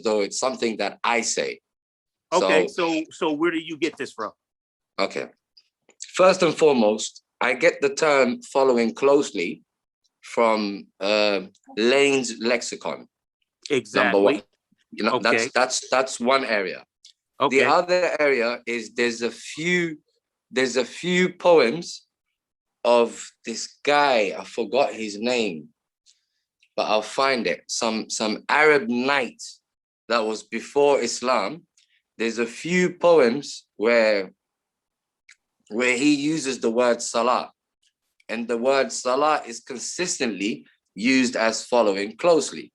though it's something that I say. Okay, so where do you get this from? Okay. First and foremost, I get the term following closely from Lane's lexicon. Exactly. Number one. You know, okay. that's one area. Okay. The other area is there's a few poems of this guy. I forgot his name, but I'll find it. Some Arab knight that was before Islam. There's a few poems where he uses the word salah, and the word salah is consistently used as following closely.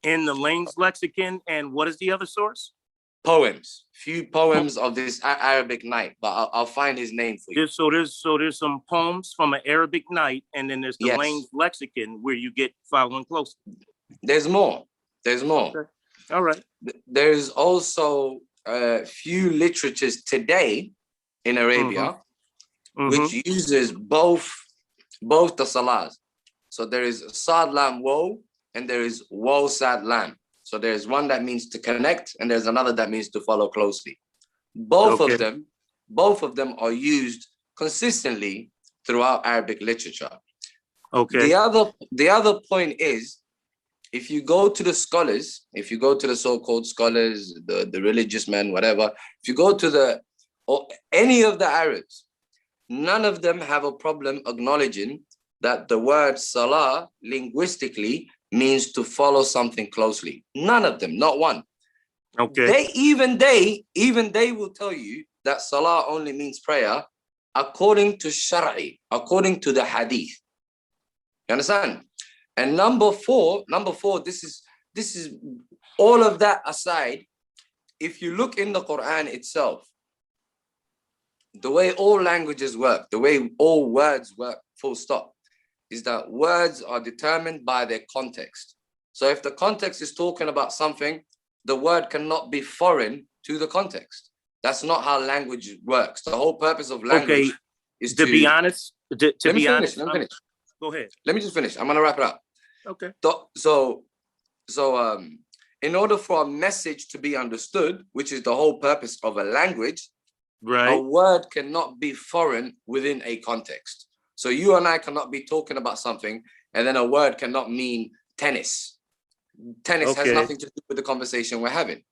In the Lane's lexicon, and what is the other source? Poems, few poems of this Arabic knight, but I'll find his name for you. So there's some poems from an Arabic knight, and then there's the Lane's lexicon where you get following closely. There's more. Okay. All right. There's also a few literatures today in Arabia which uses both the salahs. So there is sad lam woe, and there is woe sad lam. So there's one that means to connect, and there's another that means to follow closely. Both of them are used consistently throughout Arabic literature. Okay. The other point is, if you go to the scholars, if you go to the so-called scholars, the religious men, whatever, if you go to any of the Arabs, none of them have a problem acknowledging that the word salah linguistically means to follow something closely. None of them, not one. Okay. Even they will tell you that salah only means prayer according to Shari, according to the hadith. You understand? And number four, this is all of that aside. If you look in the Quran itself, the way all languages work, the way all words work, full stop, is that words are determined by their context. So if the context is talking about something, the word cannot be foreign to the context. That's not how language works. The whole purpose of language is to be honest. Let me finish. Go ahead. Let me just finish. I'm gonna wrap it up. Okay. So in order for a message to be understood, which is the whole purpose of a language, right, a word cannot be foreign within a context. So you and I cannot be talking about something, and then a word cannot mean tennis. Tennis has nothing to do with the conversation we're having.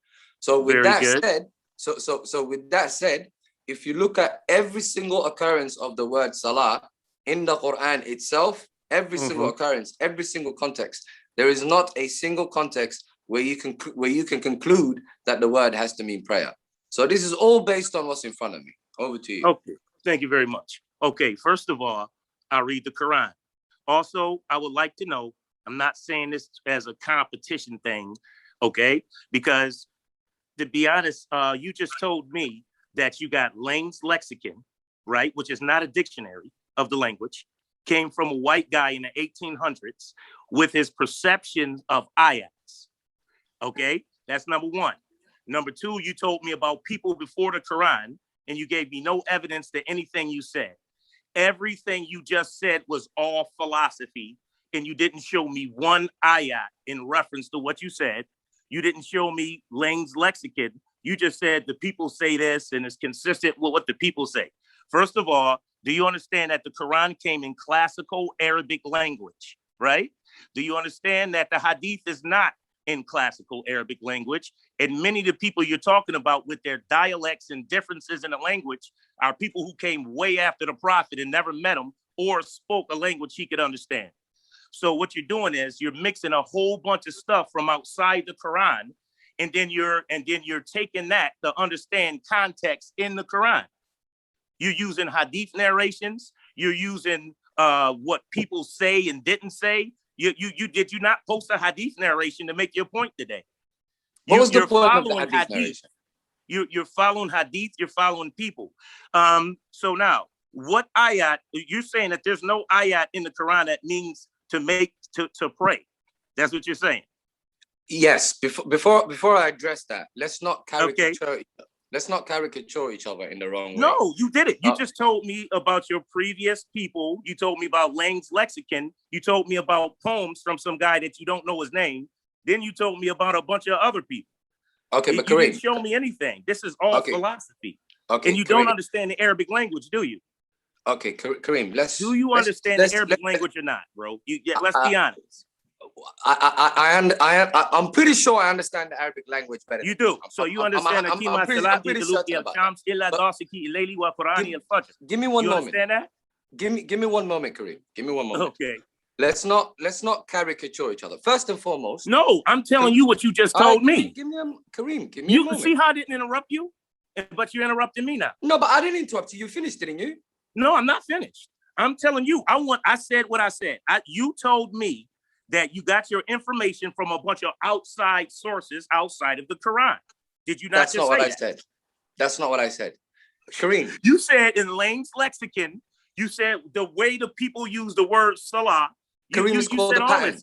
So with that said, if you look at every single occurrence of the word salah in the Quran itself, every single occurrence, every single context, there is not a single context where you can conclude that the word has to mean prayer. So this is all based on what's in front of me. Over to you. Okay, thank you very much. Okay, first of all, I read the Quran. Also, I would like to know, I'm not saying this as a competition thing, okay? Because to be honest, you just told me that you got Lane's lexicon, right? Which is not a dictionary of the language, came from a white guy in the 1800s with his perception of ayats, okay? That's number one. Number two, you told me about people before the Quran, and you gave me no evidence to anything you said. Everything you just said was all philosophy, and you didn't show me one ayat in reference to what you said. You didn't show me Lane's lexicon. You just said the people say this, and it's consistent with what the people say. First of all, do you understand that the Quran came in classical Arabic language, right? Do you understand that the Hadith is not in classical Arabic language? And many of the people you're talking about with their dialects and differences in the language are people who came way after the Prophet and never met him or spoke a language he could understand. So what you're doing is you're mixing a whole bunch of stuff from outside the Quran, and then you're taking that to understand context in the Quran. You're using Hadith narrations. You're using what people say and didn't say. Did you not post a Hadith narration to make your point today? What was the point of the Hadith narration? You're following Hadith. You're following people. So now, what ayat? You're saying that there's no ayat in the Quran that means to pray. That's what you're saying. Yes. Before I address that, let's not caricature. Let's not caricature each other in the wrong way. No, you did it. You just told me about your previous people. You told me about Lane's lexicon. You told me about poems from some guy that you don't know his name. Then you told me about a bunch of other people. Okay, but you Kareem, didn't show me anything. This is all philosophy. Okay, and you don't understand the Arabic language, do you? Okay, Kareem, do you understand the Arabic language or not, bro? Let's be honest. I'm pretty sure I understand the Arabic language better. You do. So you understand I'm pretty certain about that. Give me one you moment. Understand that? Give me one moment, Kareem. Give me one moment. Okay. Let's not caricature each other. First and foremost. No, I'm telling you what you just told me. Give me Kareem. Give me a moment. You see how I didn't interrupt you? But you're interrupting me now. No, but I didn't interrupt you. You finished, didn't you? No, I'm not finished. I'm telling you, I said what I said. You told me that you got your information from a bunch of outside sources outside of the Quran. Did you not That's just not what say I said. That's not what I said. Kareem. You said in Lane's lexicon, you said the way the people use the word salah. Kareem, it's called a pattern.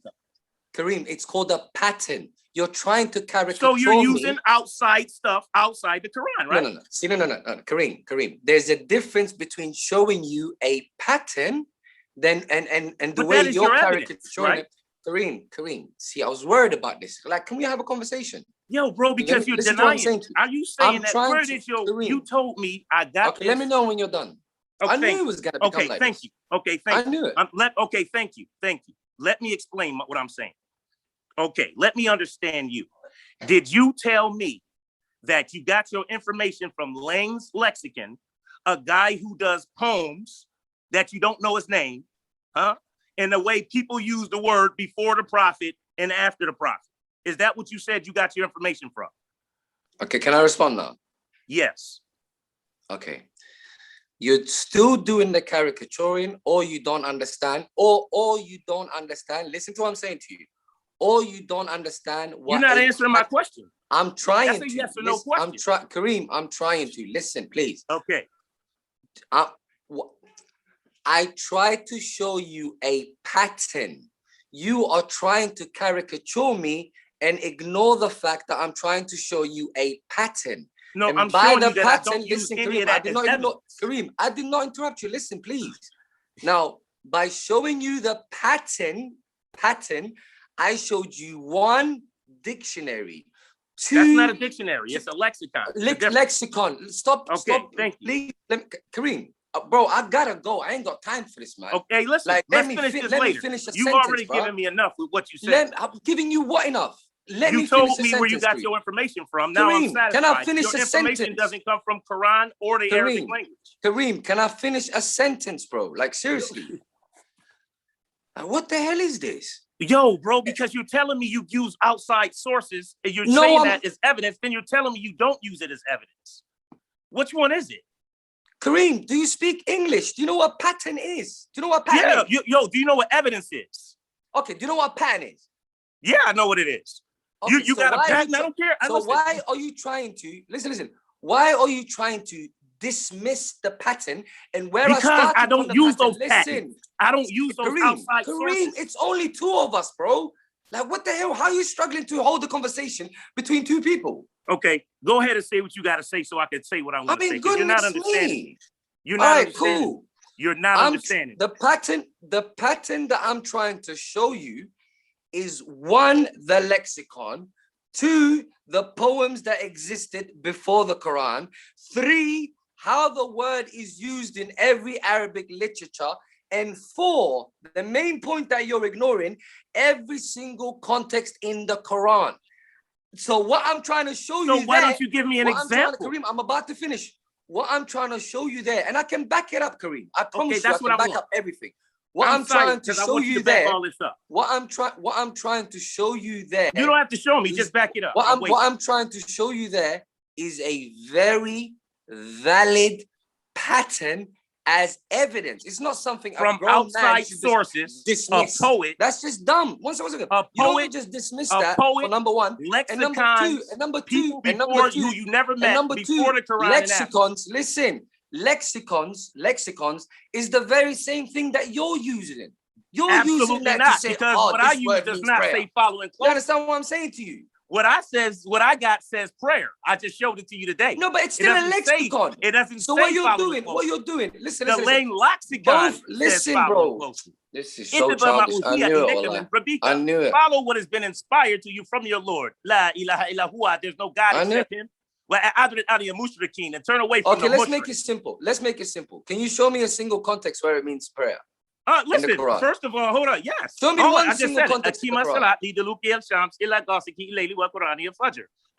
Kareem, it's called a pattern. You're trying to caricature. So you're using outside stuff outside the Quran, right? No. See, no. Kareem, there's a difference between showing you a pattern and the way you're caricaturing it. Kareem, see, I was worried about this. Like, can we have a conversation? Yo, bro, because you're denying. Are you saying that? Where did you told me I got Okay, let me know when you're done. Okay, I knew it was gonna become like thank this. you. Okay, thank you. I knew it. Okay, thank you. Let me explain what I'm saying. Okay, let me understand you. Did you tell me that you got your information from Lane's lexicon, a guy who does poems that you don't know his name, huh? And the way people use the word before the prophet and after the prophet. Is that what you said you got your information from? Okay, can I respond now? Yes. Okay. You're still doing the caricaturing, or you don't understand, or you don't understand. Listen to what I'm saying to you. Or you don't understand what. You're not answering my question. I'm trying That's to. A yes or no question. Kareem, I'm trying to. Listen, please. Okay. I try to show you a pattern. You are trying to caricature me and ignore the fact that I'm trying to show you a pattern. No, and I'm by showing the you that pattern, I don't use any Kareem, of that as evidence. Kareem, I did not interrupt you. Listen, please. Now, by showing you the pattern, I showed you one dictionary. That's not a dictionary. It's a lexicon. Lexicon. Stop. Thank you. Please, Kareem. Bro, I gotta go. I ain't got time for this, man. Okay, listen. Let's finish this later. Let me finish a sentence, You've already given me enough with what you said. I'm giving you what enough? You told me where you got your information from. Now I'm satisfied. Can I finish your a sentence? Information doesn't come from Quran or the Arabic language. Kareem, can I finish a sentence, bro? Like, seriously. What the hell is this? Yo, bro, because you're telling me you use outside sources and you're saying that as evidence, then you're telling me you don't use it as evidence. Which one is it? Kareem, do you speak English? Do you know what pattern is? Do you know what pattern is? Yo, do you know what evidence is? Okay, do you know what pattern is? Yeah, I know what it is. Okay, you got a pattern? I don't care. Why are you trying to, listen, why are you trying to dismiss the pattern and where because I don't use those patterns. I don't use those outside sources. Kareem, it's only two of us, bro. Like, what the hell? How are you struggling to hold the conversation between two people? Okay, go ahead and say what you got to say so I can say what I want to say. You're not understanding. You're not understanding. Cool. You're not understanding. The pattern that I'm trying to show you is 1, the lexicon, 2, the poems that existed before the Quran, 3, how the word is used in every Arabic literature, and 4, the main point that you're ignoring, every single context in the Quran. So what I'm trying to show you why don't you give me an example? Kareem, I'm about to finish. What I'm trying to show you there, and I can back it up, Kareem. I promise you, I can back up everything. What I'm trying to show you there, what I'm trying to show you there. You don't have to show me, just back it up. What I'm trying to show you there is a very valid pattern as evidence. It's not something from outside sources. Dismiss. A poet. That's just dumb. One second. A you poet, don't just dismiss that. For number 1, lexicons, and number 2, people and before you never met, number 2, before the Quran. Lexicons. Listen. Lexicons is the very same thing that you're using. You're absolutely using that not, to say, because what I use does not say following close. You understand what I'm saying to you? What I got says prayer. I just showed it to you today. No, but it's still a lexicon. It doesn't so say what you're doing? Listen. Lane lexicon. Listen, bro. This is so childish. I knew it. I knew it. Follow what has been inspired to you from your Lord. La ilaha illa huwa. There's no God except him. And turn away from okay, let's make it simple. Let's make it simple. Can you show me a single context where it means prayer? Listen, first of all, hold on. Yes. Show me one single context in the Quran.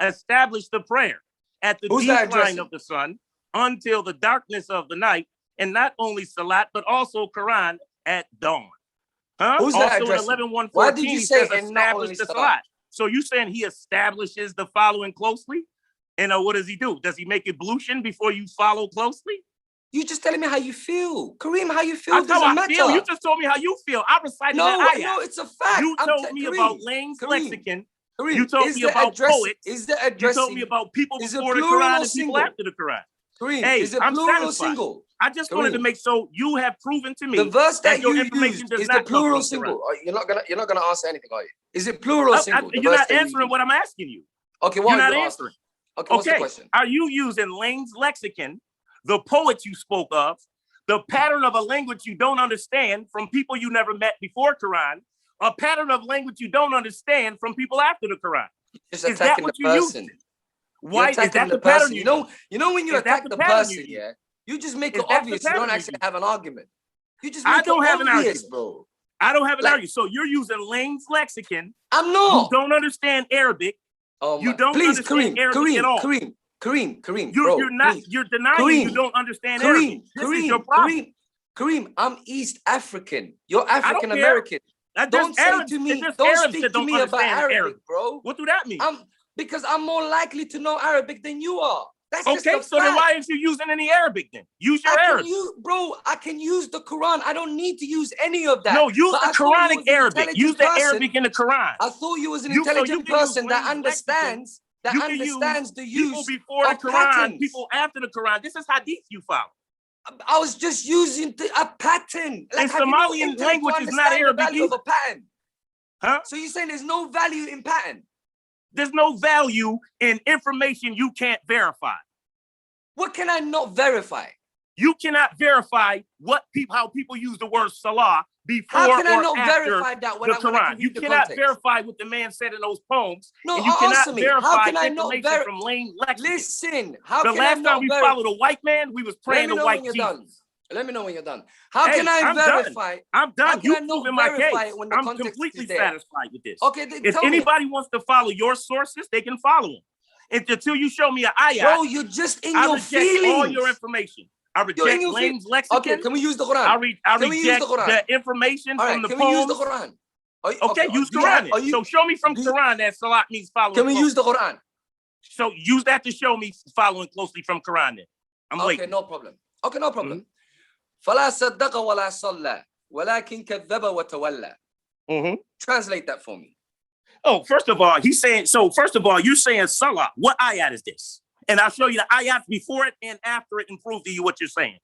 Establish the prayer at the decline of the sun until the darkness of the night, and not only salat, but also Quran at dawn. Who's also that addressing? 11:114, Why did you say establish the salat? So you saying he establishes the following closely? And what does he do? Does he make ablution before you follow closely? You just telling me how you feel. Kareem, how you feel doesn't matter. You just told me how you feel. I recited that ayah. No, it's a fact. You told me about Lane's lexicon. Kareem, you told me about poets. You told me about people before the Quran and people after the Quran. Kareem, hey, is it plural or single? I just wanted to make sure you have proven to me the verse that your you information used is the plural or single. You're not gonna answer anything, are you? Is it plural or single? You're not answering what I'm asking you. Okay, what you're not answering. Okay, what's the question? Are you using Lane's lexicon, the poets you spoke of, the pattern of a language you don't understand from people you never met before Quran, a pattern of language you don't understand from people after the Quran? Just attacking the person. Why is that the pattern? You know when you attack the person, yeah, you just make it obvious. You don't actually have an argument. You just make it obvious, bro. I don't have an argument. So you're using Lane's lexicon. I'm not. You don't understand Arabic. You don't understand Arabic at all. Kareem, you're denying you don't understand Arabic. This is your problem. Kareem, I'm East African. You're African American. Don't say to me, don't speak to me about Arabic, bro. What do that mean? Because I'm more likely to know Arabic than you are. That's okay, so then why aren't you using any Arabic then? Use your Arabic. Bro, I can use the Quran. I don't need to use any of that. No, use the Quranic Arabic. Use the Arabic in the Quran. I thought you was an intelligent person that understands the use people before the Quran, patterns. People after the Quran. This is hadith you follow. I was just using a pattern. Like, Somalian language is not Arabic either. Of a pattern. Huh? So you're saying there's no value in pattern? There's no value in information you can't verify. What can I not verify? You cannot verify how people use the word salah before how can I or not after verify that when the Quran. You cannot verify what the man said in those poems. No, and you cannot verify information from Lane lexicon. Listen, how the can last I time we followed a white man, we was praying to white Jesus. Let me know when you're done. How can I verify? I'm done. You proving my case. I'm completely satisfied with this. Okay, if anybody wants to follow your sources, they can follow them. Until you show me an ayat. Bro, you're just in your feelings. All your information. I reject Lane's lexicon. Okay, can we use the Quran? I reject the information from the poems. Can we use the Quran? Okay, use Quran. So show me from Quran that salat means following. Can we use the Quran? So use that to show me following closely from Quran then. I'm waiting. Okay, no problem. فَلَا صَدَّقَ وَلَا صَلَّى وَلَكِنْ كَذَّبَ وَتَوَلَّى. Translate that for me. Oh, first of all, you're saying salah. What ayat is this? And I'll show you the ayat before it and after it and prove to you what you're saying.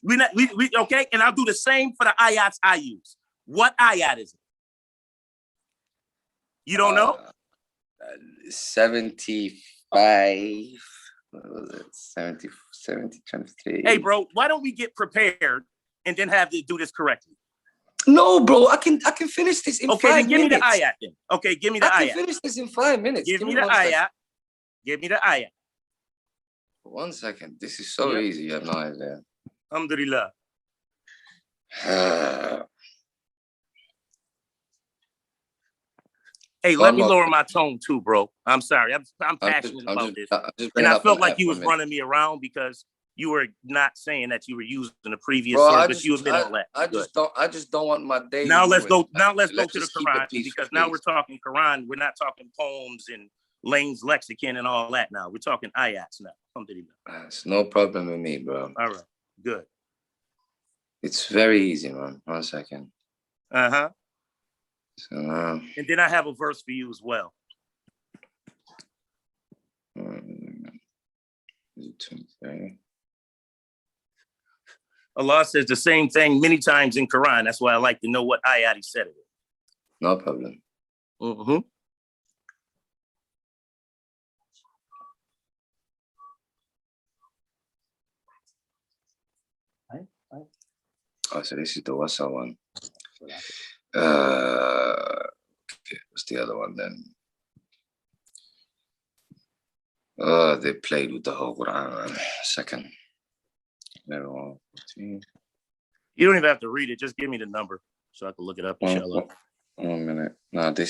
Okay? And I'll do the same for the ayats I use. What ayat is it? You don't know? 75. What was it? 70, 23. Hey, bro, why don't we get prepared and then have to do this correctly? No, bro, I can finish this in 5 minutes. Okay, then give me the ayat then. Okay, give me the ayat. I can finish this in 5 minutes. Give me the ayat. Give me the ayat. 1 second. This is so easy. You have no idea. Alhamdulillah. Hey, let me lower my tone too, bro. I'm sorry. I'm passionate about this. And I felt like you was running me around because you were not saying that you were using the previous source, but you admit all that. I just don't want my day. Now let's go to the Quran because now we're talking Quran. We're not talking poems and Lane's lexicon and all that now. We're talking ayats now. Alhamdulillah. It's no problem with me, bro. All right. Good. It's very easy, man. 1 second. Uh-huh. So, and then I have a verse for you as well. Allah says the same thing many times in Quran. That's why I like to know what ayat he said it. No problem. Mm-hmm. Oh, so this is the WhatsApp one. Okay, what's the other one then? They played with the whole Quran. Second. You don't even have to read it. Just give me the number so I can look it up. Inshallah. 1 minute. No, they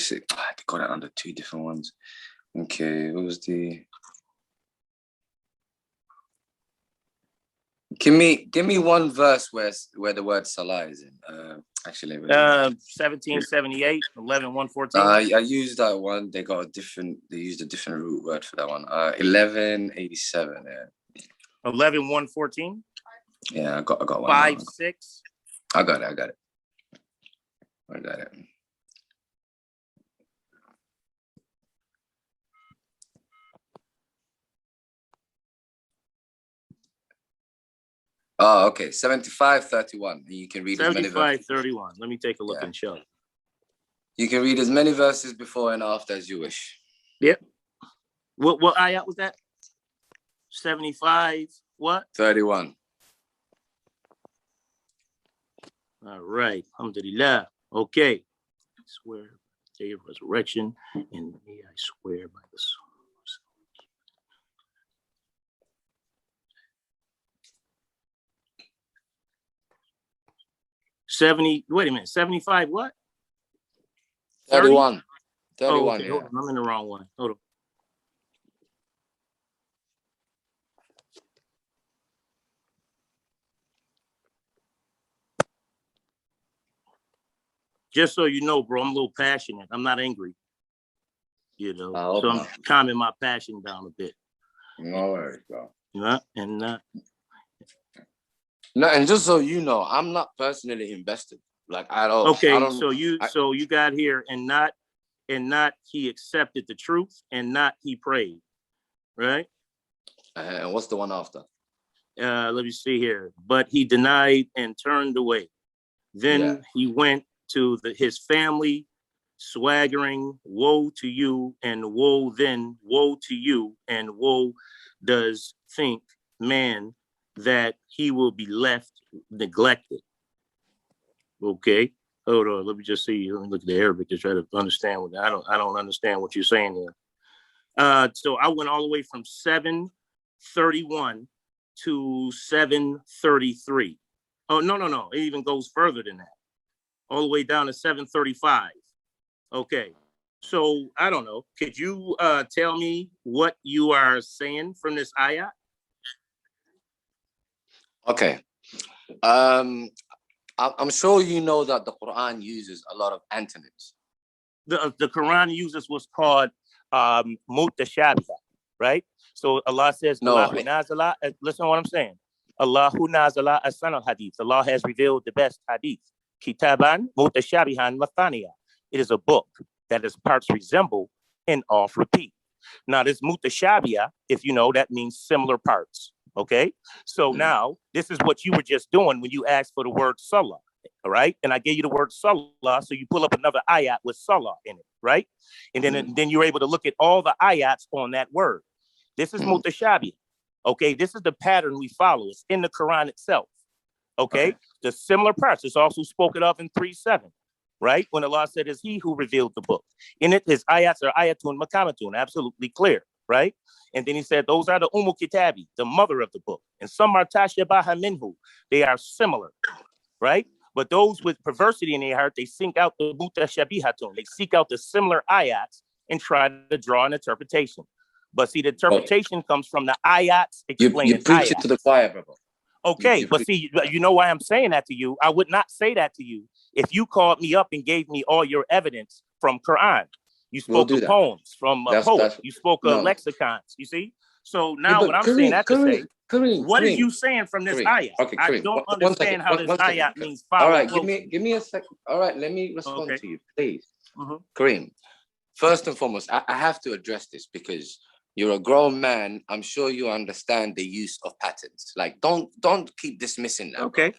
got it under 2 different ones. Okay, what was the? Give me one verse where the word salah is in. Actually, 1778, 11-114. I used that one. They used a different root word for that one. 1187. Yeah. 11-114. Yeah, I got one. 5-6. I got it. Oh, okay. 75:31. You can read 75:31. Let me take a look and show. You can read as many verses before and after as you wish. Yep. What ayat was that? 75 what? 31. All right. Alhamdulillah. Okay. I swear day of resurrection, and may I swear by the soul. 70, wait a minute, 75 what? 31. 31, oh, okay. Hold on. I'm in the wrong one. Hold on. Just so you know, bro, I'm a little passionate. I'm not angry. You know, so I'm calming my passion down a bit. No worries, bro. And just so you know, I'm not personally invested, like at all. Okay, so you got here and not he accepted the truth and not he prayed, right? And what's the one after? Let me see here. But he denied and turned away. Then he went to his family, swaggering, woe to you, and woe to you, and woe does think man that he will be left neglected. Okay, hold on. Let me just see. Let me look at the Arabic to try to understand what I don't understand what you're saying here. So I went all the way from 731 to 733. Oh no! It even goes further than that. All the way down to 735. Okay, so I don't know. Could you tell me what you are saying from this ayah? Okay. I'm sure you know that the Quran uses a lot of antonyms. The Quran uses what's called mutashabiha, right? So Allah says, no. Listen to what I'm saying. Allahu nazala as-sana hadith. Allah has revealed the best hadith. Kitaban mutashabihan mathaniya. It is a book that its parts resemble and oft repeat. Now, this mutashabiha, if you know, that means similar parts. Okay, so now this is what you were just doing when you asked for the word salah, all right? And I gave you the word salah, so you pull up another ayat with salah in it, right? And then you're able to look at all the ayats on that word. This is mutashabih. Okay, this is the pattern we follow. It's in the Quran itself. Okay, the similar parts. It's also spoken of in 3:7, right? When Allah said, "Is He who revealed the book?" In it, His ayats are ayatun makamatun, absolutely clear. Right? And then he said, those are the Kitabi, the mother of the book. And some are tashabaha minhu. They are similar, right? But those with perversity in their heart, they seek out the mutashabihatun. They seek out the similar ayats and try to draw an interpretation. But see, the interpretation comes from the ayats explaining you preach it to the choir, brother. Okay, but see, you know why I'm saying that to you? I would not say that to you if you called me up and gave me all your evidence from Quran. You spoke of poems from poets. You spoke of lexicons, you see? So now what I'm saying that to say, what are you saying from this ayat? Okay, I don't understand how this ayat means follow. All right, give me a second. All right, let me respond to you, please. Kareem, first and foremost, I have to address this because you're a grown man. I'm sure you understand the use of patterns. Like, don't keep dismissing that. Okay.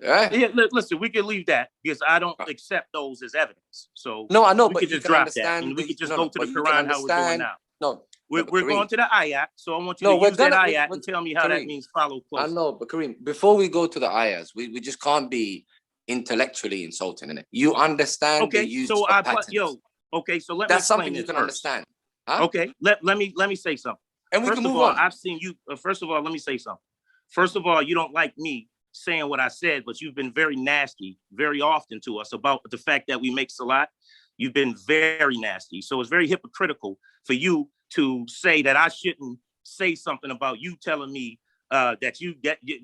Yeah, listen, we can leave that because I don't accept those as evidence. So no, I know, we but could just drop that and we could just go to the Quran how we're doing now. No, we're going to the ayat. So I want you to use that ayat and tell me how that means follow closely. I know, but Kareem, before we go to the ayats, we just can't be intellectually insulting, innit? You understand the use of patterns. Okay, so let me That's explain something you this can first. understand. Huh? Okay, let me say something. And we First can of move all, on. I've seen you. First of all, let me say something. First of all, you don't like me saying what I said, but you've been very nasty very often to us about the fact that we make salat. You've been very nasty. So it's very hypocritical for you to say that I shouldn't say something about you telling me that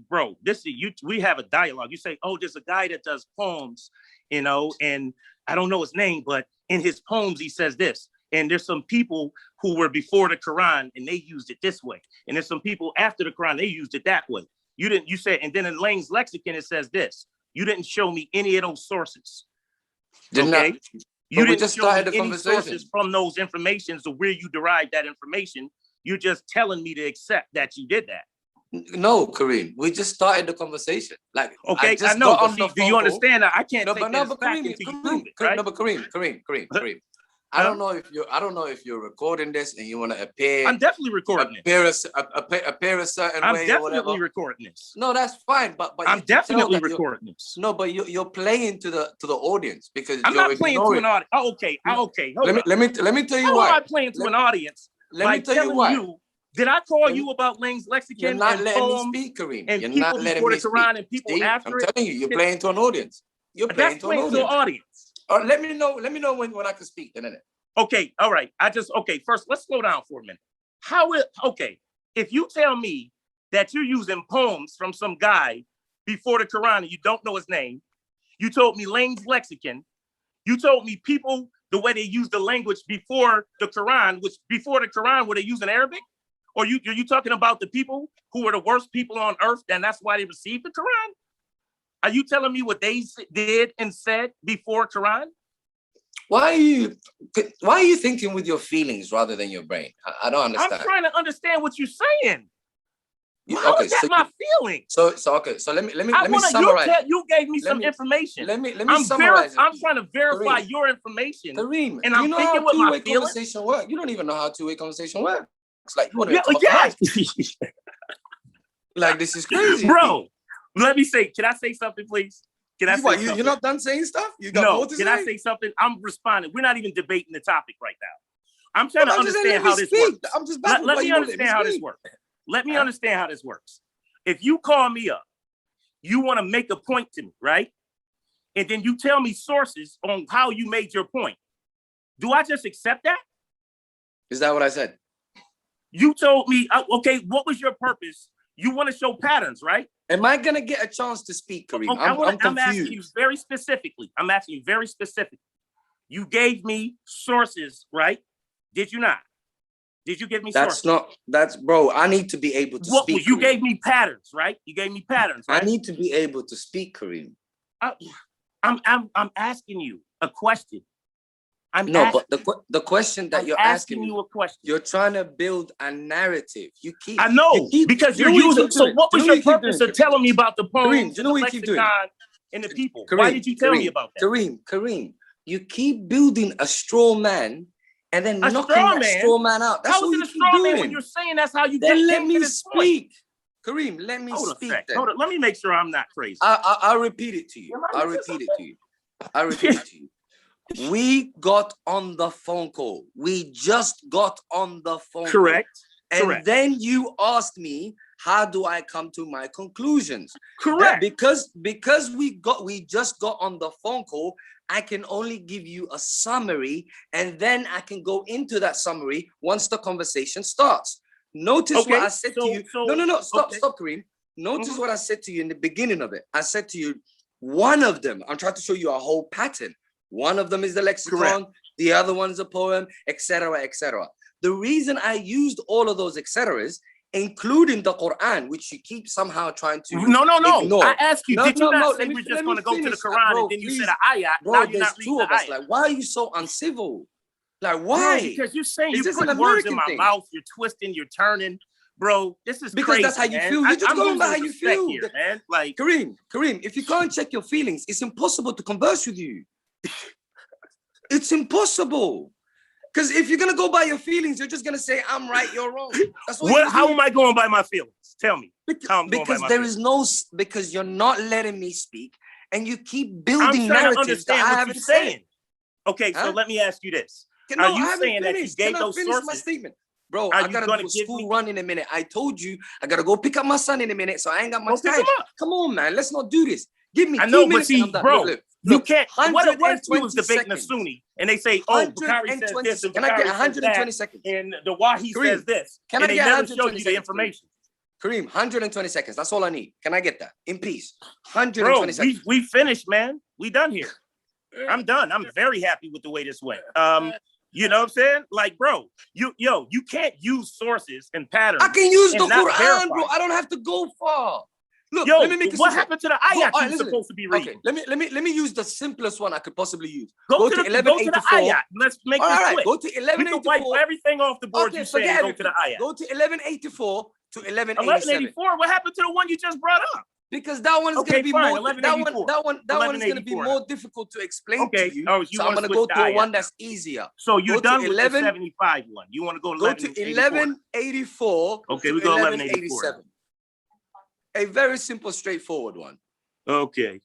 bro, this is you. We have a dialogue. You say, oh, there's a guy that does poems, you know, and I don't know his name, but in his poems, he says this. And there's some people who were before the Quran and they used it this way. And there's some people after the Quran, they used it that way. You said, and then in Lane's lexicon, it says this. You didn't show me any of those sources. Okay? You didn't show me any sources from those informations of where you derived that information. You're just telling me to accept that you did that. No, Kareem, we just started the conversation. Like, okay, I know, but see, do you understand that? I can't take that as fact until you prove it, right? No, but Kareem. I don't know if you're recording this and you want to appear. I'm definitely recording it. Appear a certain way or whatever. I'm definitely recording this. No, that's fine. But I'm definitely recording this. No, but you're playing to the audience because I'm not playing to an audience. Oh, okay. Let me tell you why. How am I playing to an audience? Let me tell you why. Did I call you about Lane's lexicon? You're not letting me speak, Kareem. And people before the Quran and people after it. I'm telling you, you're playing to an audience. You're playing to an audience. Let me know when I can speak, then, innit? Okay, all right. First, let's slow down for a minute. If you tell me that you're using poems from some guy before the Quran and you don't know his name, you told me Lane's lexicon, you told me people, the way they use the language before the Quran, which before the Quran, were they using Arabic? Or are you talking about the people who were the worst people on earth and that's why they received the Quran? Are you telling me what they did and said before Quran? Why are you thinking with your feelings rather than your brain? I don't understand. I'm trying to understand what you're saying. How is that my feeling? So let me summarize. You gave me some information. Let me summarize. I'm trying to verify Kareem, your information. Kareem, and I'm thinking with my feelings. Conversation work. You don't even know how two-way conversation works. Like you want to like this is crazy, bro. Let me say. Can I say something, please? Can I say something? You're not done saying stuff? You got more to say? Can I say something? I'm responding. We're not even debating the topic right now. I'm trying to understand how this works. I'm just let me understand how this works. Let me understand how this works. If you call me up, you want to make a point to me, right? And then you tell me sources on how you made your point. Do I just accept that? Is that what I said? You told me, okay, what was your purpose? You want to show patterns, right? Am I going to get a chance to speak, Kareem? Okay, I'm asking you very specifically. You gave me sources, right? Did you not? Did you give me sources? Bro, I need to be able to speak. You gave me patterns, right? You gave me patterns, right? I need to be able to speak, Kareem. I'm asking you a question. But the question that you're asking you a question. You're trying to build a narrative. I know because you're using. So what was your purpose of telling me about the poem, the lexicon, and the people? Why did you tell me about that? Kareem, you keep building a straw man and then knocking that straw man out. That's how is it a straw man when you're saying that's how you get let me speak. Kareem, let me speak. Hold on. Let me make sure I'm not crazy. I'll repeat it to you. I'll repeat it to you. We got on the phone call. We just got on the phone Correct. Call. And then you asked me, how do I come to my conclusions? Correct. Because we just got on the phone call, I can only give you a summary, and then I can go into that summary once the conversation starts. Notice what I said to you. No. Stop, Kareem. Notice what I said to you in the beginning of it. I said to you, one of them, I'm trying to show you a whole pattern. One of them is the lexicon, correct. The other one's a poem, etc., etc. The reason I used all of those etceteras, including the Quran, which you keep somehow trying to ignore. I asked you, did you not say we're just going to go to the Quran and then you said an ayat? Bro, now you're not reading the ayat. Like, why are you so uncivil? Like, why? Bro, because you're saying you're putting words in my mouth, you're twisting, you're turning. Bro, this is because crazy, that's how you man. feel. You're just going by how you feel. Here, man. Like, Kareem, if you can't check your feelings, it's impossible to converse with you. It's impossible. Because if you're going to go by your feelings, you're just going to say, I'm right, you're wrong. That's what how am I going by my feelings? Tell me. Because you're not letting me speak. and you keep I'm building trying to narratives that understand I what haven't you're said. saying. Okay, so Huh? let me ask you this. No, Are I you haven't saying that you finished. gave Can I those finish my sources? statement? Bro, Are I you gotta gonna do a give school me? run in a minute. I told you I gotta go pick up my son in a minute, so I ain't got much Go pick time. them up. Come on, man. Let's not do this. Give me I 2 know, but minutes and I'm see, done. Look, bro, look, you look. can't. What if you was 120 debating a seconds. Sunni and they say, "Oh, Bukhari says 120 this and seconds. Can I get Bukhari says 120 that," seconds? and the Wahi says Kareem, this, can and I they get never show 120 you the seconds, information? Kareem, 120 seconds. That's all I need. Can I get that? In peace. 120 Bro, seconds. we finished, man. We done here. I'm done. I'm very happy with the way this went. You know what I'm saying? Like, bro, you can't use sources and patterns. I can use the and not Quran, verify. bro. I don't have to go far. Look, Yo, let me make it what simple. happened to the ayat you were supposed to be reading? Okay, let me use the simplest one I could possibly use. Go to the 1184. ayat. Let's make this quick. Go to We can 1184. wipe everything off the board Okay, you said forget and go to the everything. ayat. Go to 1184 to 1187. 1184. What happened to the one you just brought up? Because that one's Okay, gonna be fine, more. That one is gonna be 1184 more difficult to explain to you. Oh, you so I'm want to gonna go switch to the a ayat one now. that's easier. So you're Go to done with the 75 one. You want to go to Go to 1184. Okay, to we go 1187. A very simple, straightforward one. Okay.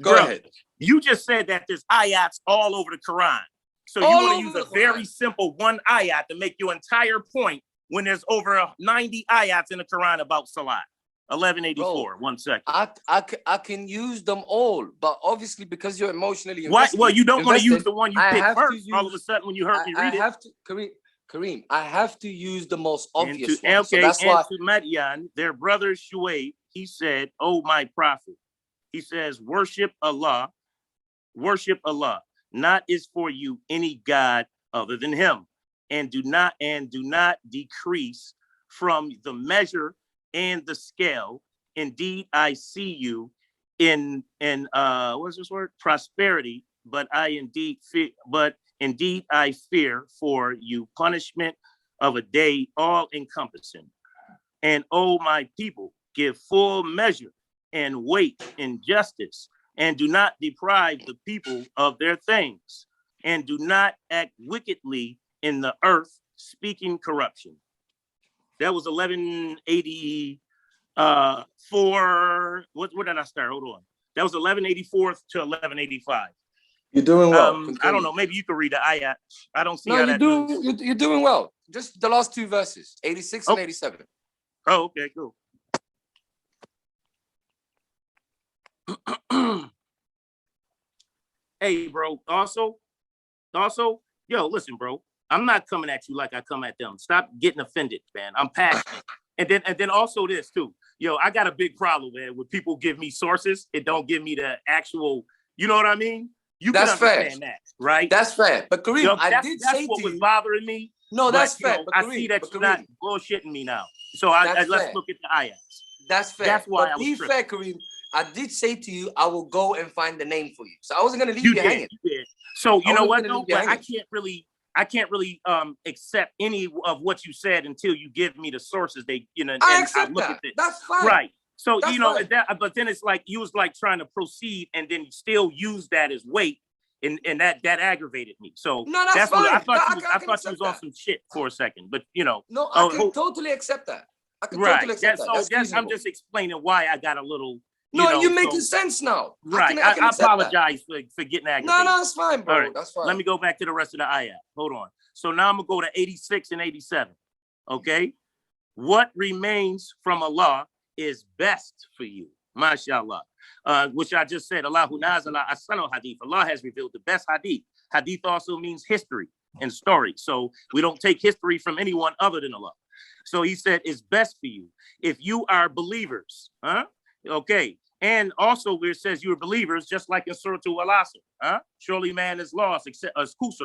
Go ahead. You just said that there's ayats all over the Quran. So you All want to use over a the very Quran. simple one ayat to make your entire point when there's over 90 ayats in the Quran about salat. 1184. Bro, 1 second. I can use them all, but obviously because you're emotionally Why? invested. Well, you don't want to use the one you I picked have to first. All of a sudden, when you heard me I read it. have to, Kareem, I have to use the most obvious one. Okay, so that's and why. to Madian, their brother Shuaib, he said, "Oh my prophet," he says, worship Allah, not is for you any God other than Him, and do not decrease from the measure and the scale. Indeed, I see you in what's this word? Prosperity, but indeed I fear for you punishment of a day all encompassing. And oh my people, give full measure and weight in justice, and do not deprive the people of their things, and do not act wickedly in the earth, speaking corruption. That was 1184. What did I start? Hold on. That was 1184 to 1185. You're doing well. I don't know. Maybe you can read the ayat. I don't see no, how you're that doing. You're doing well. Just the last two verses, 86 and 87. Oh, okay, cool. Hey, bro. Also, yo, listen, bro. I'm not coming at you like I come at them. Stop getting offended, man. I'm passionate. And then also this too. Yo, I got a big problem, man. When people give me sources, it don't give me the actual. You know what I mean? You That's can understand that, right? That's fair. But Kareem, yo, I did say what to was you. bothering me. No, that's fair. I see that you're not bullshitting me now. So let's look at the ayats. That's fair. That's why but be fair, Kareem. I did say to you, I will go and find the name for you. So I wasn't gonna leave you hanging. You did. So you know what though? But I can't really accept any of what you said until you give me the sources. I look at it. That's fine. Right. So that's fine. But then it's like you was like trying to proceed and then still use that as weight. And that aggravated me. So no, that's fine. What I thought you was on some shit for a second. But no, I can totally accept that. I can totally accept that. I'm just explaining why I got a little. You're making sense now. Right. I apologize for getting aggravated. No, that's fine, bro. Right. That's fine. Let me go back to the rest of the ayat. Hold on. So now I'm gonna go to 86 and 87. Okay. What remains from Allah is best for you. MashaAllah. Which I just said, Allahu nazala asanu hadith. Allah has revealed the best hadith. Hadith also means history and story. So we don't take history from anyone other than Allah. So he said, it's best for you if you are believers. Okay. And also where it says you are believers, just like in Surah Al-Asr. Surely man is lost, except those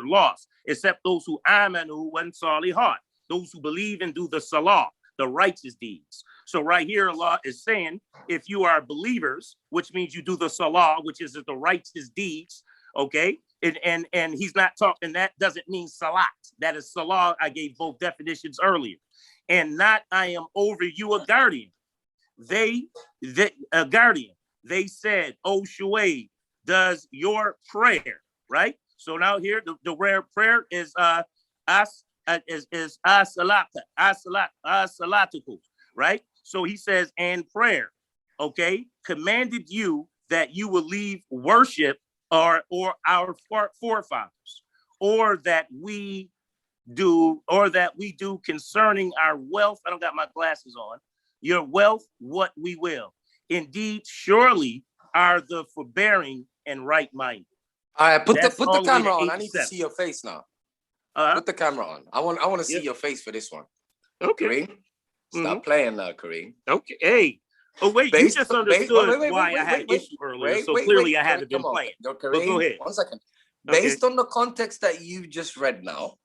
who amanu wa salihat, those who believe and do the salah, the righteous deeds. So right here, Allah is saying, if you are believers, which means you do the salah, which is the righteous deeds, okay? And he's not talking, that doesn't mean salat. That is salah. I gave both definitions earlier. And not I am over you a guardian. They said, oh, Shuaib, does your prayer, right? So now here, the rare prayer is as-salatukum, right? So he says, and prayer, okay, commanded you that you will leave worship or our forefathers, or that we do concerning our wealth. I don't got my glasses on. Your wealth, what we will. Indeed, surely are the forbearing and right-minded. All right, put That's the all the way camera to on. I need to 87. see your face now. Uh-huh. Put the camera on. I want to see Yep. your face for this one. Okay. Kareem, stop playing now, Kareem. Okay. Hey. Oh, wait, you just understood why I had an issue earlier, so clearly I haven't been playing. Yo, But Kareem, go ahead. 1 second. Okay. Based on the context that you just read now,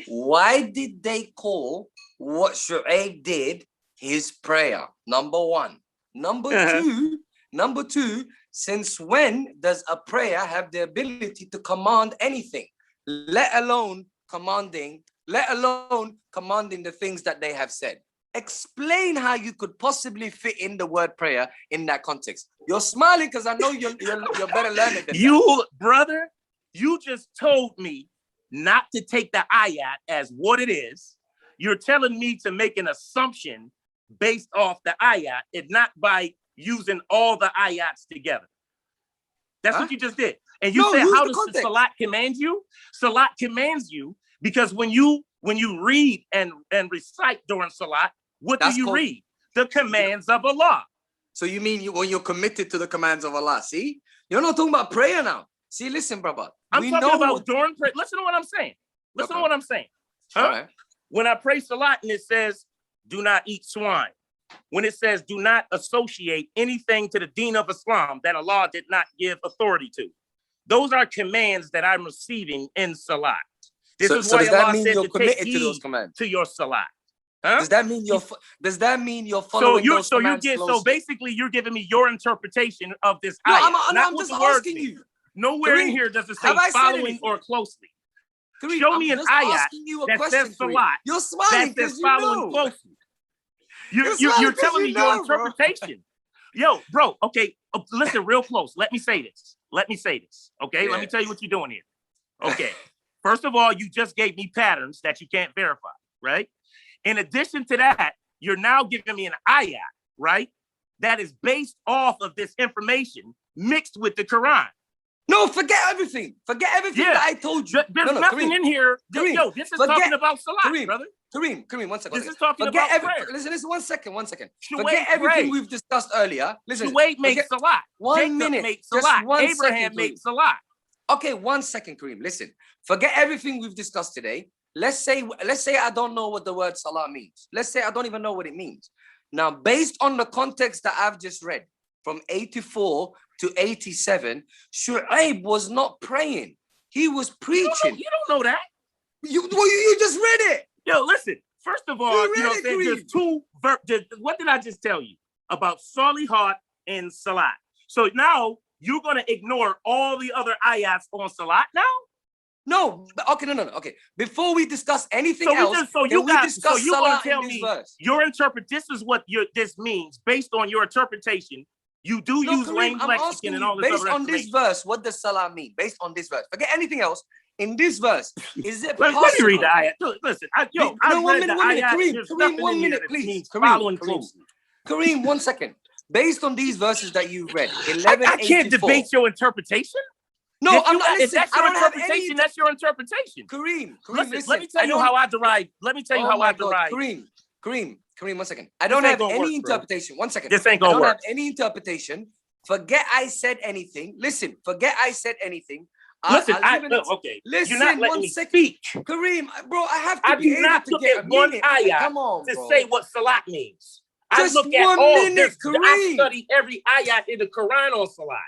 why did they call what Shu'aib did his prayer? Number one. Number two, since when does a prayer have the ability to command anything, let alone commanding the things that they have said? Explain how you could possibly fit in the word prayer in that context. You're smiling because I know you're better learned than that. Brother, you just told me not to take the ayat as what it is. You're telling me to make an assumption based off the ayat and not by using all the ayats together. That's what you just did. And you said, how does Salat command you? Salat commands you because when you read and recite during Salat, what do you read? The commands of Allah. So you mean when you're committed to the commands of Allah? See, you're not talking about prayer now. See, listen, brother. I'm talking about during prayer. Listen to what I'm saying. Listen to what I'm saying. Huh? All right. When I pray Salat and it says, do not eat swine. When it says, do not associate anything to the deen of Islam that Allah did not give authority to. Those are commands that I'm receiving in Salat. This is why Allah said to take heed to your Salat. Huh? Does that mean you're following those commands closely? So basically you're giving me your interpretation of this ayah. I'm just asking you. Nowhere in here does it say following or closely. Kareem, show me an ayah that says Salat. You're smiling that says following closely. You're telling me your interpretation. Yo, bro, okay, listen real close. Let me say this. Okay, let me tell you what you're doing here. Okay, first of all, you just gave me patterns that you can't verify, right? In addition to that, you're now giving me an ayat, right? That is based off of this information mixed with the Quran. No, forget everything. Forget everything that I told you. There's nothing in here. Yo, this is talking about Salat, brother. Kareem, 1 second. This is talking about prayer. Listen, 1 second. Shu'aib Forget everything we've discussed earlier. Listen, Shu'aib made Salat. 1 minute. Made Salat. Abraham made Salat. Okay, 1 second, Kareem. Listen, forget everything we've discussed today. Let's say I don't know what the word Salah means. Let's say I don't even know what it means. Now, based on the context that I've just read, from 84 to 87, Shu'aib was not praying. He was preaching. You don't know that. You just read it. Yo, listen. First of all, there's two. What did I just tell you about Salihat and Salat? So now you're going to ignore all the other ayats on Salat now? No. Okay, no. Okay. Before we discuss anything else, you're going to tell me your this is what this means based on your interpretation. You do use language lexicon and all this other information. Based on this verse, what does Salah mean? Based on this verse. Forget anything else. In this verse, is it possible? Let me read the ayat. Listen, I read the ayat. Kareem, 1 minute, please. Kareem, 1 second. Based on these verses that you read, 1184. I can't debate your interpretation. No, I'm not. If that's your interpretation, that's your interpretation. Kareem, listen, let me tell you how I derive. Let me tell you how I derive. Kareem, 1 second. I don't have any interpretation. 1 second. This ain't gonna work. I don't have any interpretation. Forget I said anything. Listen, forget I said anything. Listen, okay. Listen, you're not letting me speak. Kareem, bro, I have to be able to get one ayah to say what Salat means. I look at all this. I study every ayah in the Quran on Salat.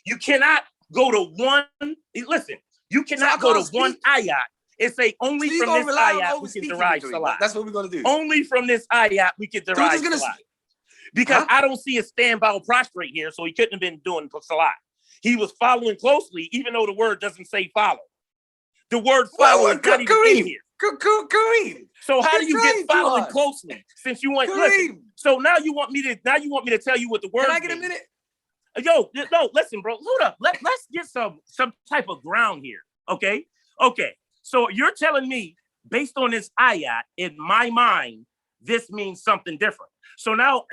You cannot go to one. Listen, you cannot go to one ayah and say only from this ayah we can derive Salat. That's what we're gonna do. Only from this ayah we can derive Salat. Because I don't see a stand bow prostrate here, so he couldn't have been doing Salat. He was following closely, even though the word doesn't say follow. The word follow is not even in here. Kareem. So how do you get following closely? Since you want, listen. So now you want me to tell you what the word. Can I get a minute? Yo, no, listen, bro. Hold up. Let's get some type of ground here. Okay. So you're telling me based on this ayat, in my mind, this means something different. So now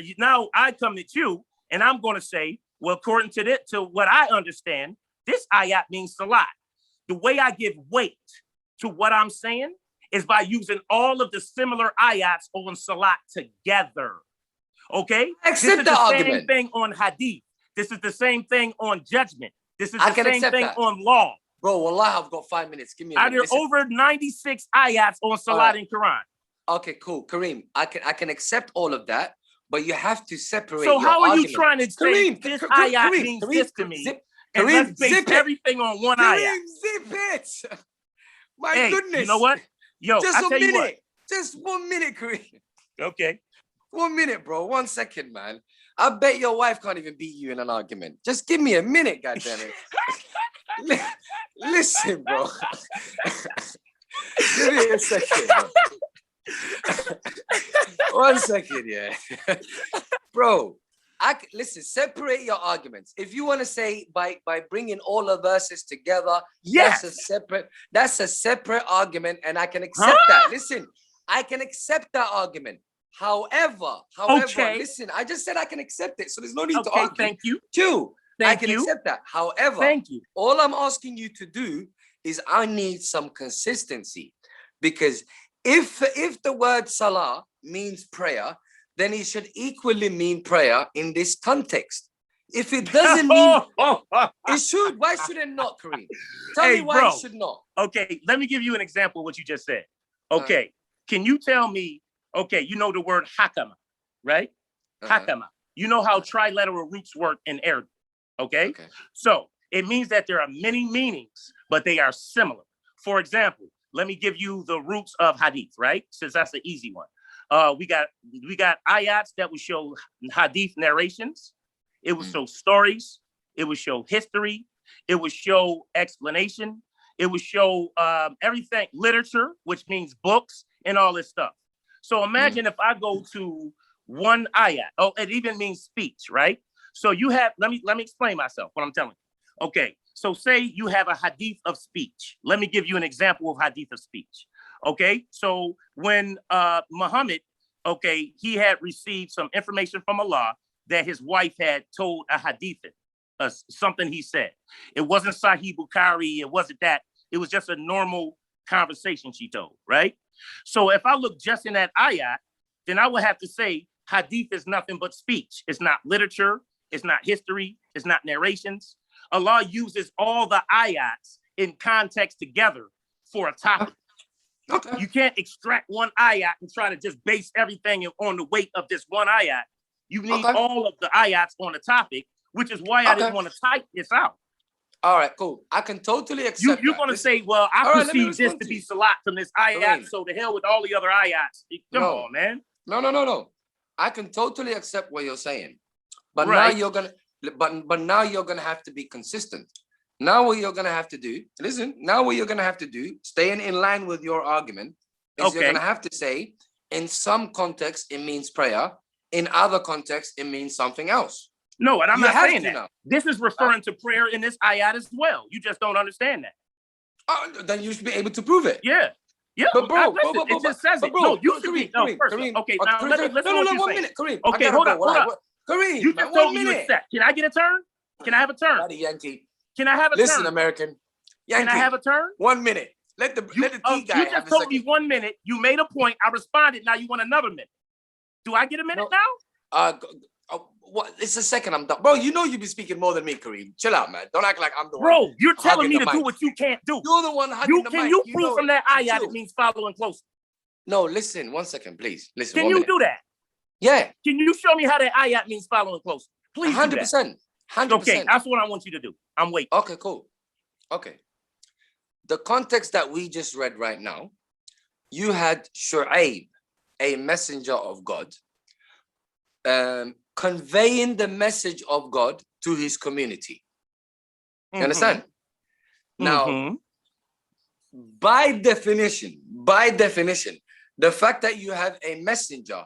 I come at you and I'm going to say Well, according to what I understand, this ayat means salat. The way I give weight to what I'm saying is by using all of the similar ayats on salat together. Okay? Accept the argument. Same thing on hadith. This is the same thing on judgment. This is I the can same accept thing that. on law. Bro, wallah, I've got 5 minutes. Give me a Are minute. there over 96 ayats on salat in Quran? Okay, cool. Kareem, I can accept all of that, but you have to separate So how are argument. you trying to say this ayat means this to me? And let's base everything on one ayat. Zip it. My hey, goodness. You know what? Yo, just I'll tell you what. Just 1 minute, Kareem. Okay. 1 minute, bro. 1 second, man. I bet your wife can't even beat you in an argument. Just give me a minute, goddammit. Listen, bro. Give me a second, bro. 1 second, yeah. Bro, listen, separate your arguments. If you want to say by bringing all the verses together, yes, that's a separate argument, and I can accept that. Listen, I can accept that argument. However, okay. Listen, I just said I can accept it, so there's no need to argue. Thank you. I can accept that. However, thank you. All I'm asking you to do is I need some consistency, because if the word salah means prayer, then it should equally mean prayer in this context. If it doesn't mean it should, why should it not, Kareem? Tell me why it should not. Okay, let me give you an example of what you just said. Okay, can you tell me, okay, you know the word hakama, right? Hakama. You know how trilateral roots work in Arabic, okay? So it means that there are many meanings, but they are similar. For example, let me give you the roots of hadith, right? Since that's the easy one. We got ayats that would show hadith narrations. It would show stories. It would show history. It would show explanation. It would show everything, literature, which means books and all this stuff. So imagine if I go to one ayat. Oh, it even means speech, right? So you have, let me explain myself, what I'm telling you. Okay, so say you have a hadith of speech. Let me give you an example of hadith of speech. Okay, so when Muhammad, okay, he had received some information from Allah that his wife had told a hadith, something he said. It wasn't Sahih Bukhari, it wasn't that. It was just a normal conversation she told, right? So if I look just in that ayat, then I would have to say hadith is nothing but speech. It's not literature, it's not history, it's not narrations. Allah uses all the ayats in context together for a topic. Okay. You can't extract one ayat and try to just base everything on the weight of this one ayat. You need all of the ayats on the topic, which is why I didn't want to type this out. All right, cool. I can totally accept You're going to say, well, I perceive this to be salat from this ayat, so the hell with all the other ayats. Come on, man. No. I can totally accept what you're saying. But now you're going to, but now you're going to have to be consistent. Now what you're going to have to do, staying in line with your argument, is you're going to have to say, in some context, it means prayer. In other contexts, it means something else. No, and I'm not saying that. Now. This is referring to prayer in this ayat as well. You just don't understand that. Then you should be able to prove it. Yeah. But bro, it just says it. No, you should be. No, first, okay, now let's 1 minute, Kareem. Okay, hold on. Kareem, you just told me you accept. Can I get a turn? Can I have a turn? Yankee. Can I have a turn? Listen, American. Yankee. Can I have a turn? 1 minute. Let the T guy. You just told me 1 minute. You made a point. I responded. Now you want another minute. Do I get a minute now? What? It's a second. I'm done, bro. You know you be speaking more than me, Kareem. Chill out, man. Don't act like I'm the one. Bro, you're telling me to do what you can't do. You're the one hugging the mic. Can you prove from that ayat it means following closely? No, listen. 1 second, please. Listen. Can you do that? Yeah. Can you show me how that ayat means following closely? Please. 100%. 100%. Okay, that's what I want you to do. I'm waiting. Okay, cool. Okay. The context that we just read right now, you had Shu'aib, a messenger of God, conveying the message of God to his community. You understand? Now, by definition, the fact that you have a messenger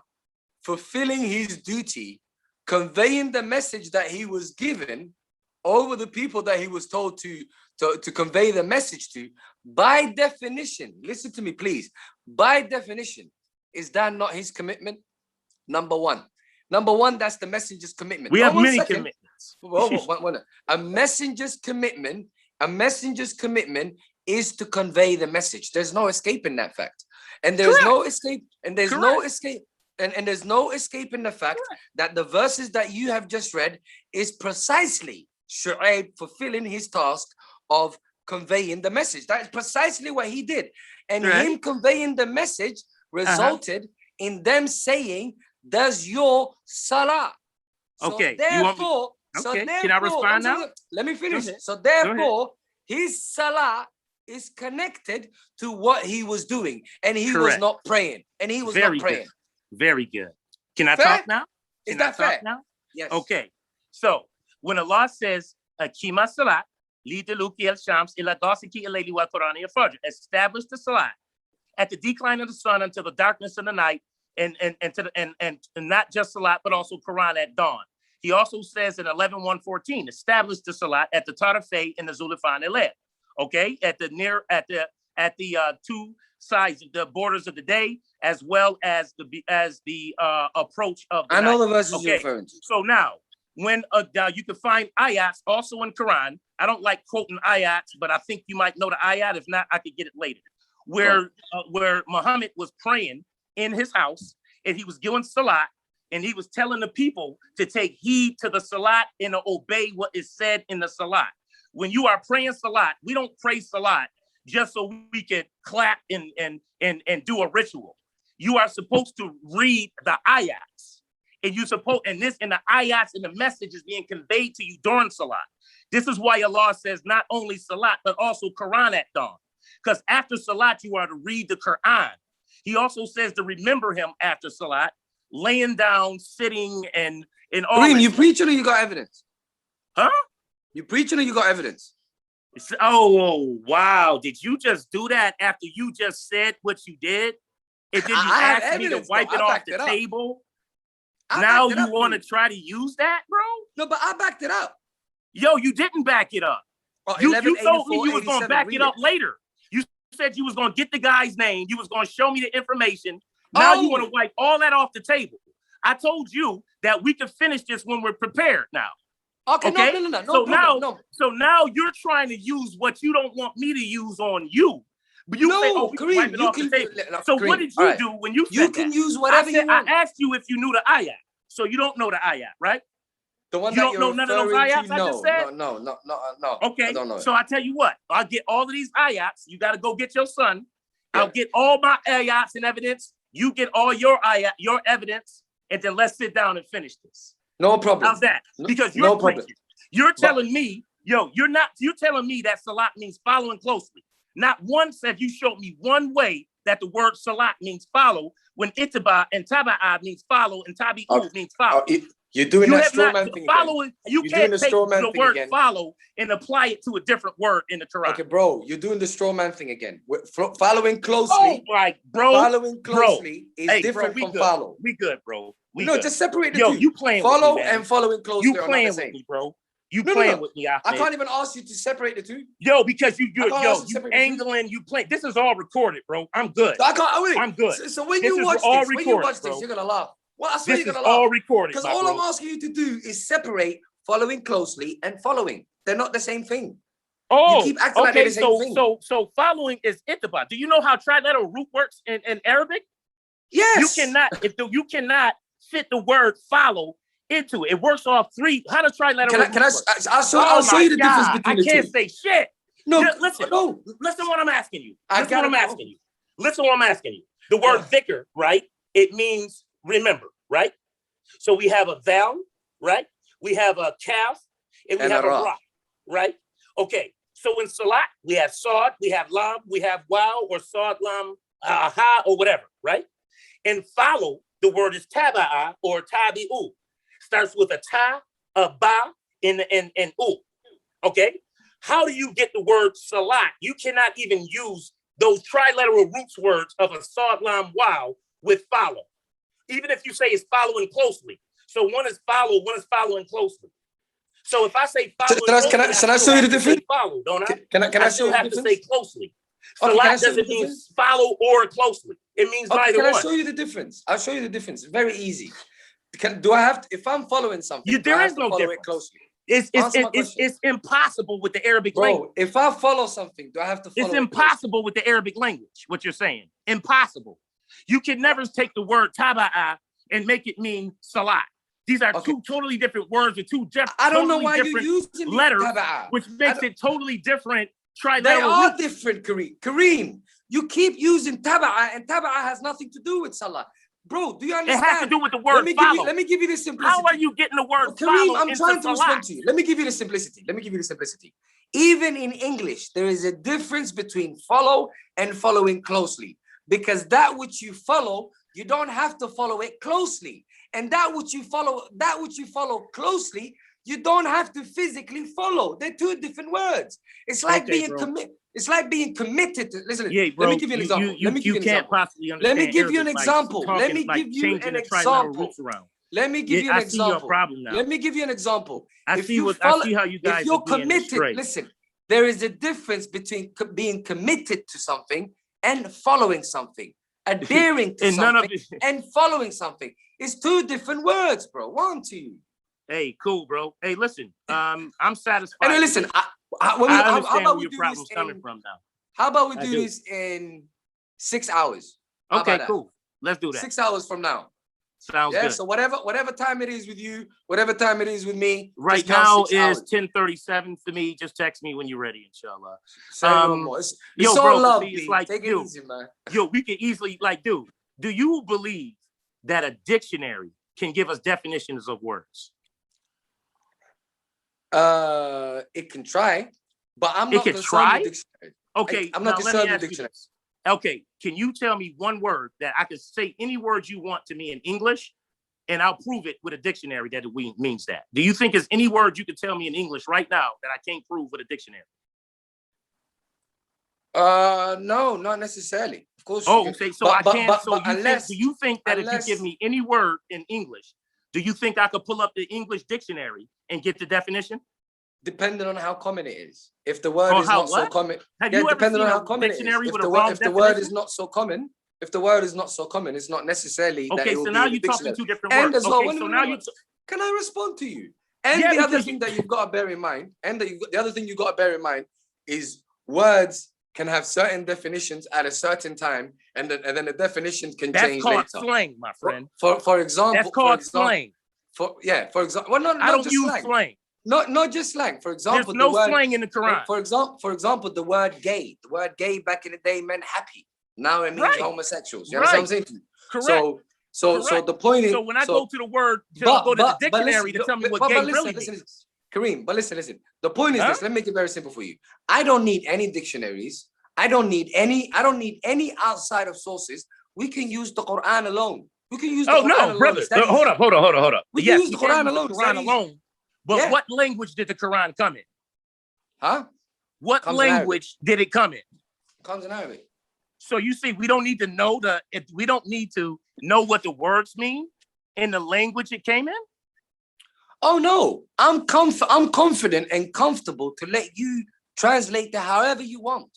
fulfilling his duty, conveying the message that he was given over the people that he was told to convey the message to, by definition, listen to me, please. By definition, is that not his commitment? Number one, that's the messenger's commitment. We have many commitments. ayats. A messenger's commitment is to convey the message. There's no escaping that fact. And there's no escape, and there's no escape, and there's no escape in the fact that the verses that you have just read is precisely Shu'aib fulfilling his task of conveying the message. That is precisely what he did. And him conveying the message resulted in them saying, does your salah. So Okay. therefore, can I respond now? Let me finish. So therefore, his salah is connected to what he was doing. And he was not praying. And he was not praying. Good. Very good. Can I talk now? Is that fair? Now? Yes. Okay. So when Allah says, Akima salat, establish the salat at the decline of the sun until the darkness of the night, and not just salat, but also Quran at dawn. He also says in 11:114, establish the salat at the Tarafay and the Zulufan Eled. Okay, at the two sides of the borders of the day, as well as the approach of the I know night. the verses you're referring to. So now, when you can find ayats also in Quran. I don't like quoting ayats, but I think you might know the ayat. If not, I could get it later. Where Muhammad was praying in his house, and he was doing salat, and he was telling the people to take heed to the salat and to obey what is said in the salat. When you are praying salat, we don't pray salat just so we can clap and do a ritual. You are supposed to read the ayats. And the ayats and the message is being conveyed to you during salat. This is why Allah says not only salat, but also Quran at dawn. Because after salat, you are to read the Quran. He also says to remember him after salat, laying down, sitting, and all. Kareem, you preaching or you got evidence? Huh? You preaching or you got evidence? Oh, wow. Did you just do that after you just said what you did? And then you asked me to wipe it off the table? Now you want to try to use that, bro? No, but I backed it up. Yo, you didn't back it up. You told me you was going to back it up later. You said you was going to get the guy's name. You was going to show me the information. Now you want to wipe all that off the table. I told you that we can finish this when we're prepared now. Okay? No. So now you're trying to use what you don't want me to use on you. But you say, we can wipe it off the table. So Kareem, what did you do when you said you can use whatever you want? I asked you if you knew the ayat. So you don't know the ayat, right? The one you don't know none of those ayats I just said? No. Okay, I don't know so I tell you what, I'll get all of these ayats. You got to go get your son. Yeah. I'll get all my ayats and evidence. You get all your evidence, and then let's sit down and finish this. No problem. How's that? Because you're preaching. You're telling me, you're telling me that salat means following closely. Not once have you showed me one way that the word salat means follow, when itiba and taba'a means follow and tabi'u means follow. You're doing that straw man thing again. You can't take the word follow and apply it to a different word in the Quran. Okay, bro, you're doing the straw man thing again. Following closely. Oh, right, bro. Following closely is different from follow. We good, bro. Just separate the two. You playing follow with me, and following closely. You playing with me, bro. You playing with me, I can't even ask you to separate the two. Yo, because you angling, you playing. This is all recorded, bro. I'm good. I'm good. So when you watch this, you're gonna laugh. Well, I swear you're gonna laugh. All recorded. Because all I'm asking you to do is separate following closely and following. They're not the same thing. Oh, you keep acting like they're the same thing. So following is ittiba. Do you know how trilateral root works in Arabic? Yes. You cannot fit the word follow into it. It works off three. How does trilateral? I'll show you the difference between the two. I can't say shit. No, listen what I'm asking you. Listen what I'm asking you. The word dhikr, right? It means remember, right? So we have a val, right? We have a kaf, and we have a ra, right? Okay. So in salat, we have sad, we have lam, we have wow, or sad, lam, ha, or whatever, right? And follow, the word is taba'a or tabi'u. Starts with a ta, a ba, and u. Okay? How do you get the word salat? You cannot even use those trilateral roots words of a sad, lam, wow with follow. Even if you say it's following closely. So one is following closely. So if I say following closely, can I show you the difference? Follow, don't I? Can I show you the difference? I still have to say closely. Salat doesn't mean follow or closely. It means neither one. Can I show you the difference? I'll show you the difference. Very easy. Do I have to, if I'm following something, there is no difference. Closely? It's impossible with the Arabic language. Bro, if I follow something, do I have to follow It's impossible with the Arabic language, what you're saying. Impossible. You can never take the word taba'a and make it mean salat. These are two totally different words with two I don't know totally why different you're using letters, taba'a. which makes it totally different. They are different, Kareem. You keep using taba'a, and taba'a has nothing to do with salah. Bro, do you understand? It has to do with the word follow. Let me give you the simplicity. How are you getting the word Kareem, follow I'm trying to respond to you. Let me give you the simplicity. Even in English, there is a difference between follow and following closely. Because that which you follow, you don't have to follow it closely. And that which you follow closely, you don't have to physically follow. They're two different words. It's like being committed. It's like being committed to listen. Yeah, bro, let me give you an example. Let me give you an example. Let me give you an example. Let me give you an example. Let me give you an example. I see your problem now. Let me give you an example. I see how you guys if you're are being committed, straight. listen, there is a difference between being committed to something and following something. Adhering to something and following something. It's two different words, bro. 1, 2. Hey, cool, bro. Hey, listen, I'm satisfied. Hey, listen, I understand where your problem's coming from now. How about we do this in 6 hours? Okay, cool. Let's do that. 6 hours from now. Sounds good. So whatever time it is with you, whatever time it is with me. Right now is 10:37 for me. Just text me when you're ready, inshallah. It's all love. It's like, take it easy, man. Yo, we can easily do you believe that a dictionary can give us definitions of words? It can try, but I'm not concerned with dictionary. Okay, I'm not concerned with dictionary. Okay, can you tell me one word that I can say any word you want to me in English, and I'll prove it with a dictionary that it means that? Do you think there's any word you can tell me in English right now that I can't prove with a dictionary? No, not necessarily. Of course. Oh, okay. So I can't. Do you think that if you give me any word in English, do you think I could pull up the English dictionary and get the definition? Depending on how common it is. If the word is not so common, depending on how common it is. If the word is not so common, it's not necessarily that it will so now you're talking two different words. As well, can I respond to you? And the other thing that you've got to bear in mind, is words can have certain definitions at a certain time, and then the definition can change later. That's called slang, my friend. For example, that's called slang. For example, well, I don't use slang. Not just slang. For example, there's no slang in the Quran. For example, the word gay. The word gay back in the day meant happy. Now it means homosexuals. You understand what I'm saying? Correct. So the point is. So when I go to the word, go to the dictionary to tell me what gay really means. Kareem, but listen. The point is this. Let me make it very simple for you. I don't need any dictionaries. I don't need any outside of sources. We can use the Quran alone. We can use the Quran alone. Brother. Hold up. We can use the Quran alone. But what language did the Quran come in? Huh? What language did it come in? It comes in Arabic. So you see, we don't need to know what the words mean in the language it came in. Oh no, I'm confident and comfortable to let you translate that however you want,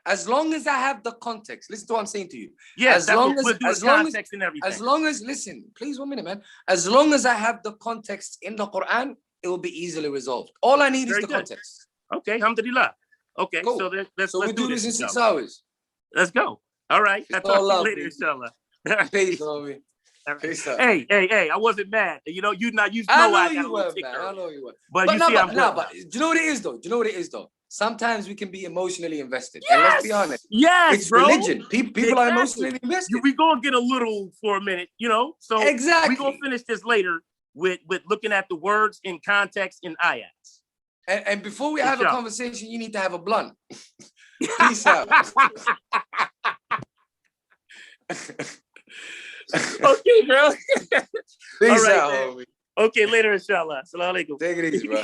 as long as I have the context. Listen to what I'm saying to you. Yeah, as long as listen, please 1 minute, man. As long as I have the context in the Quran, it will be easily resolved. All I need is the context. Okay, alhamdulillah. Okay, cool. So let's we do this in 6 hours. Let's go. All right. I'll talk to you later, inshallah. Peace, homie. Peace out. Hey, I wasn't mad. You know, I know you were, man. I know you were. But you see, I'm good. But do you know what it is, though? Sometimes we can be emotionally invested. Yes! And let's be honest. Yes, it's religion. People are emotionally invested. We're going to get a little for a minute, So exactly. We're going to finish this later with looking at the words in context in ayats. And before we have a conversation, you need to have a blunt. Peace out. Okay, bro. Peace out, homie. Okay, later, inshallah. Assalamu alaikum. Take it easy, bro.